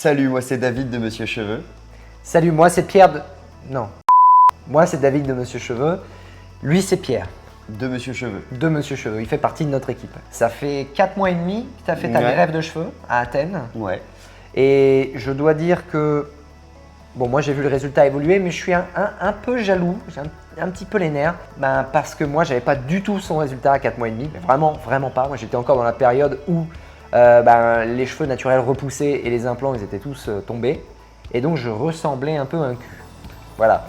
Salut, moi c'est David de Monsieur Cheveux. Salut, moi c'est Pierre de… Non. Moi c'est David de Monsieur Cheveux. Lui c'est Pierre De Monsieur Cheveux. de Monsieur Cheveux. Il fait partie de notre équipe. Ça fait 4 mois et demi que tu as fait ta Ouais. greffe de cheveux à Athènes. Ouais. Et je dois dire que… Bon, moi j'ai vu le résultat évoluer, mais je suis un peu jaloux. J'ai un petit peu les nerfs. Parce que moi j'avais pas du tout son résultat à 4 mois et demi. Mais vraiment, vraiment pas. Moi j'étais encore dans la période où les cheveux naturels repoussaient et les implants ils étaient tous tombés. Et donc je ressemblais un peu à un cul. Voilà.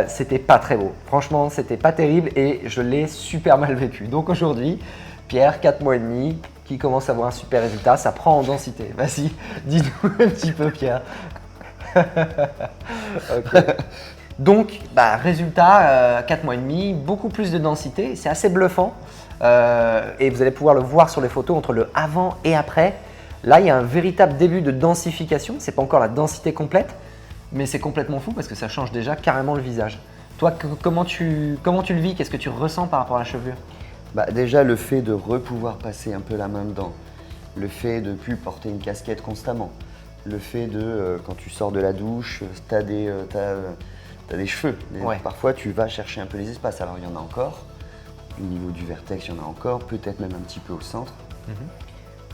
C'était pas très beau. Franchement, c'était pas terrible et je l'ai super mal vécu. Donc aujourd'hui, Pierre, 4 mois et demi, qui commence à avoir un super résultat, ça prend en densité. Vas-y, dis-nous un petit peu, Pierre. Ok. Donc, résultat, 4 mois et demi, beaucoup plus de densité, c'est assez bluffant. Et vous allez pouvoir le voir sur les photos entre le avant et après. Là, il y a un véritable début de densification. C'est pas encore la densité complète, mais c'est complètement fou parce que ça change déjà carrément le visage. Toi, comment tu le vis? Qu'est-ce que tu ressens par rapport à la chevelure? Déjà le fait de pouvoir passer un peu la main dedans, le fait de ne plus porter une casquette constamment, le fait de quand tu sors de la douche, t'as des cheveux. Ouais. Parfois tu vas chercher un peu les espaces, alors il y en a encore, au niveau du vertex il y en a encore, peut-être même un petit peu au centre.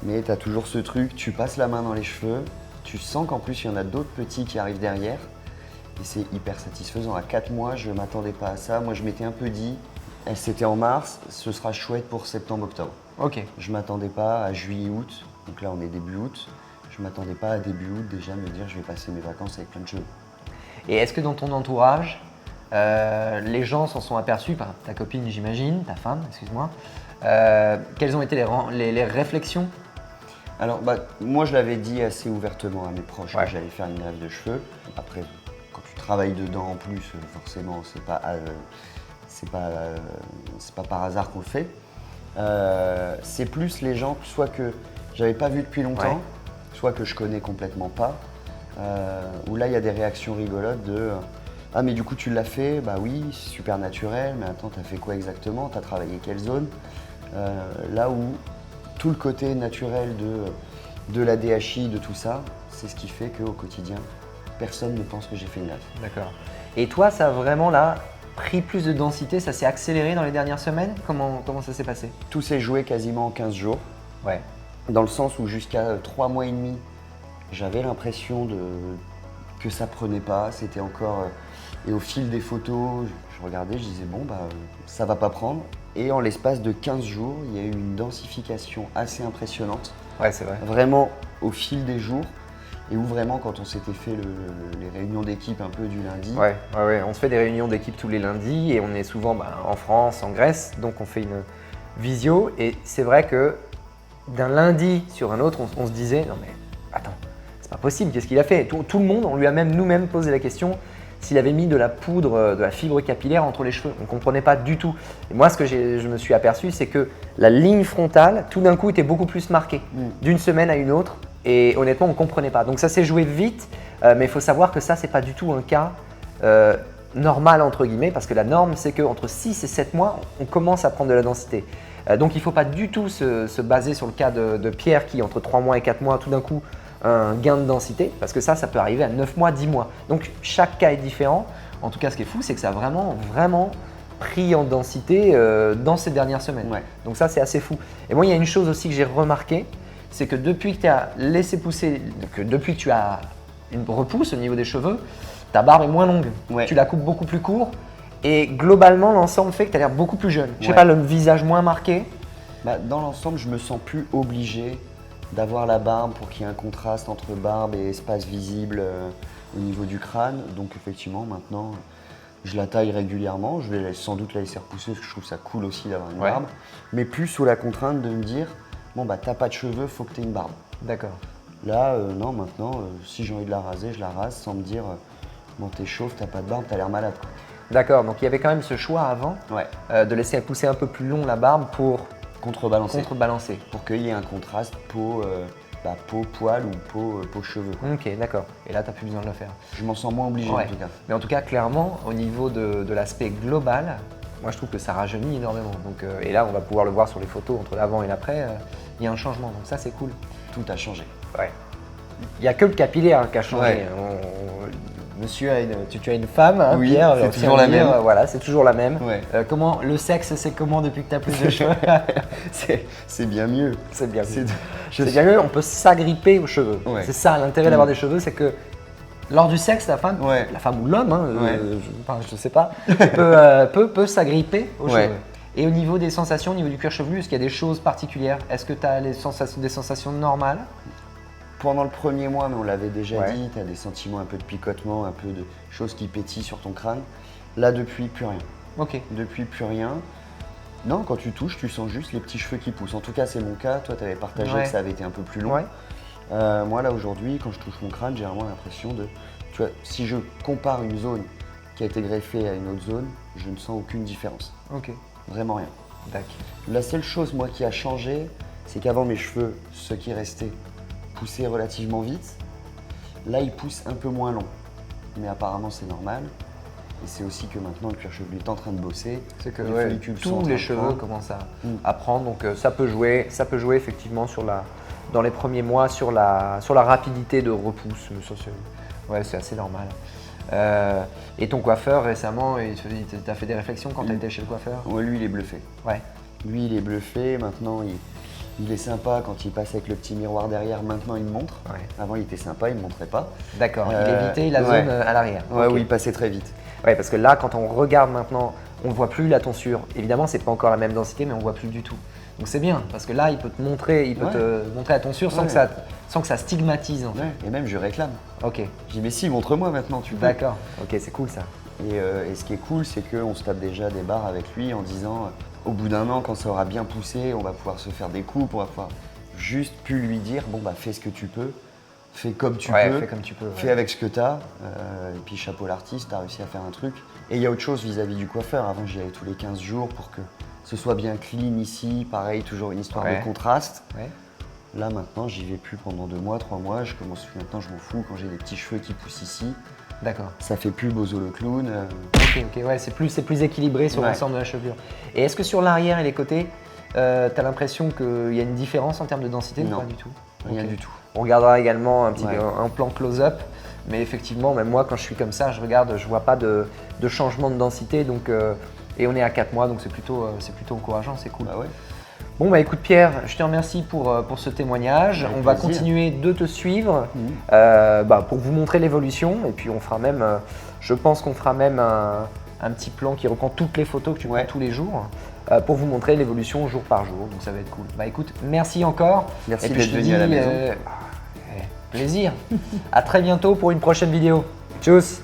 Mais tu as toujours ce truc, tu passes la main dans les cheveux, tu sens qu'en plus il y en a d'autres petits qui arrivent derrière et c'est hyper satisfaisant. À 4 mois, je ne m'attendais pas à ça. Moi je m'étais un peu dit, c'était en mars, ce sera chouette pour septembre-octobre. Ok. Je ne m'attendais pas à juillet-août, donc là on est début août, je ne m'attendais pas à début août déjà me dire je vais passer mes vacances avec plein de cheveux. Et est-ce que dans ton entourage, les gens s'en sont aperçus, enfin, ta copine j'imagine, ta femme, excuse-moi, quelles ont été les réflexions? Alors moi je l'avais dit assez ouvertement à mes proches Ouais. que j'allais faire une greffe de cheveux. Après quand tu travailles dedans en plus forcément c'est pas par hasard qu'on le fait. C'est plus les gens soit que j'avais pas vu depuis longtemps, Ouais. soit que je connais complètement pas. Où là il y a des réactions rigolotes de ah mais du coup tu l'as fait, bah oui, super naturel, mais attends t'as fait quoi exactement, t'as travaillé quelle zone? Là où tout le côté naturel de la DHI, de tout ça, c'est ce qui fait qu'au quotidien, personne ne pense que j'ai fait une greffe. D'accord. Et toi, ça a vraiment là pris plus de densité, ça s'est accéléré dans les dernières semaines? Comment ça s'est passé? Tout s'est joué quasiment en 15 jours, Ouais. dans le sens où jusqu'à 3 mois et demi, j'avais l'impression que ça prenait pas, c'était encore… et au fil des photos, je regardais, je disais bon, ça va pas prendre. Et en l'espace de 15 jours, il y a eu une densification assez impressionnante, Ouais, c'est vrai. vraiment au fil des jours. Et où vraiment, quand on s'était fait les réunions d'équipe un peu du lundi, Ouais. On se fait des réunions d'équipe tous les lundis et on est souvent en France, en Grèce, donc on fait une visio. Et c'est vrai que d'un lundi sur un autre, on se disait non mais attends, c'est pas possible, qu'est-ce qu'il a fait? Tout le monde, on lui a même nous-mêmes posé la question s'il avait mis de la poudre, de la fibre capillaire entre les cheveux. On ne comprenait pas du tout. Et moi, ce que je me suis aperçu, c'est que la ligne frontale, tout d'un coup, était beaucoup plus marquée, d'une semaine à une autre. Et honnêtement, on ne comprenait pas. Donc ça s'est joué vite, mais il faut savoir que ça, ce n'est pas du tout un cas normal, entre guillemets, parce que la norme, c'est qu'entre 6 et 7 mois, on commence à prendre de la densité. Donc il ne faut pas du tout se baser sur le cas de Pierre qui, entre 3 mois et 4 mois, tout d'un coup, un gain de densité, parce que ça peut arriver à 9 mois, 10 mois. Donc chaque cas est différent. En tout cas, ce qui est fou, c'est que ça a vraiment pris en densité dans ces dernières semaines. Ouais. Donc ça, c'est assez fou. Et moi, il y a une chose aussi que j'ai remarqué, c'est que depuis que tu as laissé pousser, depuis que tu as une repousse au niveau des cheveux, ta barbe est moins longue. Ouais. Tu la coupes beaucoup plus court et globalement, l'ensemble fait que tu as l'air beaucoup plus jeune. Je sais Ouais. pas, le visage moins marqué. dans l'ensemble, je me sens plus obligé d'avoir la barbe pour qu'il y ait un contraste entre barbe et espace visible au niveau du crâne. Donc effectivement, maintenant, je la taille régulièrement. Je vais sans doute la laisser repousser parce que je trouve ça cool aussi d'avoir une Ouais. barbe. Mais plus sous la contrainte de me dire, bon t'as pas de cheveux, faut que t'aies une barbe. D'accord. Là, non, maintenant, si j'ai envie de la raser, je la rase sans me dire, bon t'es chauve, t'as pas de barbe, t'as l'air malade, quoi. D'accord, donc il y avait quand même ce choix avant Ouais, de laisser pousser un peu plus long la barbe pour contrebalancer. contrebalancer. Pour qu'il y ait un contraste peau, peau poil ou peau cheveux, quoi. Ok, d'accord. Et là, tu n'as plus besoin de le faire. Je m'en sens moins obligé Ouais. en tout cas. Mais en tout cas, clairement, au niveau de l'aspect global, moi je trouve que ça rajeunit énormément. Donc, et là, on va pouvoir le voir sur les photos entre l'avant et l'après, il y a un changement. Donc ça, c'est cool. Tout a changé. Ouais. Il n'y a que le capillaire qui a changé. Ouais. Monsieur, tu as une femme, hein, Oui, Pierre. c'est aussi toujours à la dire, même. Voilà, c'est toujours la même. Ouais. Comment le sexe, c'est comment depuis que tu as plus de cheveux? C'est bien mieux. C'est bien. C'est- C'est bien mieux, on peut s'agripper aux cheveux. Ouais. C'est ça l'intérêt d'avoir des cheveux, c'est que lors du sexe, la femme ou l'homme, hein, Ouais. je ne sais pas, peut s'agripper aux Ouais. cheveux. Et au niveau des sensations, au niveau du cuir chevelu, est-ce qu'il y a des choses particulières? Est-ce que tu as des sensations normales? Pendant le premier mois, mais on l'avait déjà Ouais. dit, tu as des sentiments un peu de picotement, un peu de choses qui pétillent sur ton crâne. Là, depuis, plus rien. Ok. Depuis, plus rien. Non, quand tu touches, tu sens juste les petits cheveux qui poussent. En tout cas, c'est mon cas. Toi, tu avais partagé Ouais. que ça avait été un peu plus long. Ouais. Moi, là, aujourd'hui, quand je touche mon crâne, j'ai vraiment l'impression de… Tu vois, si je compare une zone qui a été greffée à une autre zone, je ne sens aucune différence. Ok. Vraiment rien. D'accord. La seule chose, moi, qui a changé, c'est qu'avant, mes cheveux, ceux qui restaient, poussaient relativement vite. Là, ils poussent un peu moins long. Mais apparemment, c'est normal. Et c'est aussi que maintenant, le cuir chevelu est en train de bosser. C'est que Les ouais, follicules sont en tous train les de cheveux prendre. commencent Mm. à prendre, donc ça peut jouer effectivement dans les premiers mois sur la rapidité de repousse. Mais ça, c'est assez normal. Et ton coiffeur récemment, il t'a fait des réflexions quand tu étais chez le coiffeur? Ouais, lui, il est bluffé. Ouais. Lui, il est bluffé. Maintenant, il est sympa quand il passe avec le petit miroir derrière. Maintenant, il me montre. Ouais. Avant, il était sympa, il ne me montrait pas. D'accord, il évitait la ouais. zone à l'arrière. Ouais, Ok. oui, il passait très vite. Ouais, parce que là, quand on regarde maintenant, on ne voit plus la tonsure. Évidemment, c'est pas encore la même densité, mais on ne voit plus du tout. Donc c'est bien, parce que là, il peut te montrer la tonsure sans, Ouais. que ça stigmatise en fait. Ouais. Et même, je réclame. Ok, Je dis, mais si, montre-moi maintenant, tu peux. d'accord. Ok, c'est cool ça. Et ce qui est cool, c'est qu'on se tape déjà des barres avec lui en disant, au bout d'un an, quand ça aura bien poussé, on va pouvoir se faire des coupes, on va pouvoir juste plus lui dire, bon, bah, fais ce que tu peux, fais comme tu Ouais, peux, fais comme tu peux, ouais. fais avec ce que tu as. Et puis, chapeau l'artiste, tu as réussi à faire un truc. Et il y a autre chose vis-à-vis du coiffeur. Avant, j'y allais tous les 15 jours pour que ce soit bien clean ici. Pareil, toujours une histoire Ouais. de contraste. Ouais. Là, maintenant, j'y vais plus pendant 2 mois, 3 mois. Maintenant, je m'en fous quand j'ai des petits cheveux qui poussent ici. D'accord. Ça fait plus Bozo le clown. Ok, ouais, c'est plus équilibré sur Ouais. l'ensemble de la chevelure. Et est-ce que sur l'arrière et les côtés, tu as l'impression qu'il y a une différence en termes de densité ou Non. pas du tout? Rien Ok. du tout. On regardera également un petit Ouais. un plan close-up, mais effectivement, même moi, quand je suis comme ça, je regarde, je vois pas de changement de densité, donc et on est à 4 mois, donc c'est plutôt encourageant, c'est cool. Bah ouais. Bon bah écoute Pierre, je te remercie pour ce témoignage. Avec On va plaisir. continuer de te suivre Mhm. pour vous montrer l'évolution, et puis on fera même, je pense qu'on fera même un petit plan qui reprend toutes les photos que tu prends Ouais. tous les jours. Pour vous montrer l'évolution jour par jour, donc ça va être cool. Bah écoute, merci encore. Merci Et puis d'être je te venu à la dis, maison. plaisir. À très bientôt pour une prochaine vidéo. Tchuss.